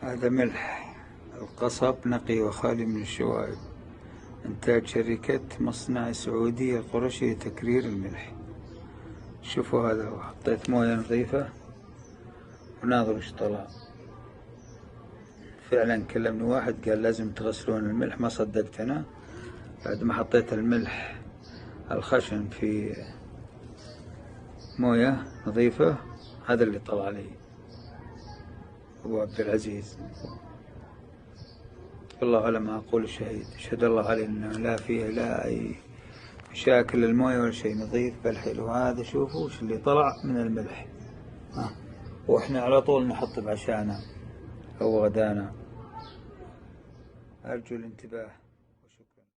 هذا ملح القصب نقي وخالي من الشوائب، إنتاج شركة مصنع سعودي القرشي لتكرير الملح. شوفوا هذا، وحطيت موية نظيفة وناظر وش طلع. فعلا كلمني واحد قال لازم تغسلون الملح، ما صدقت أنا. بعد ما حطيت الملح الخشن في موية نظيفة، هذا اللي طلع لي أبو عبد العزيز. والله على ما أقول الشهيد، أشهد الله عليه أنه لا فيه لا أي مشاكل الموية ولا شيء، نظيف بل حلو. هذا شوفوا وش اللي طلع من الملح. وإحنا على طول نحط بعشانا أو غدانا. أرجو الانتباه.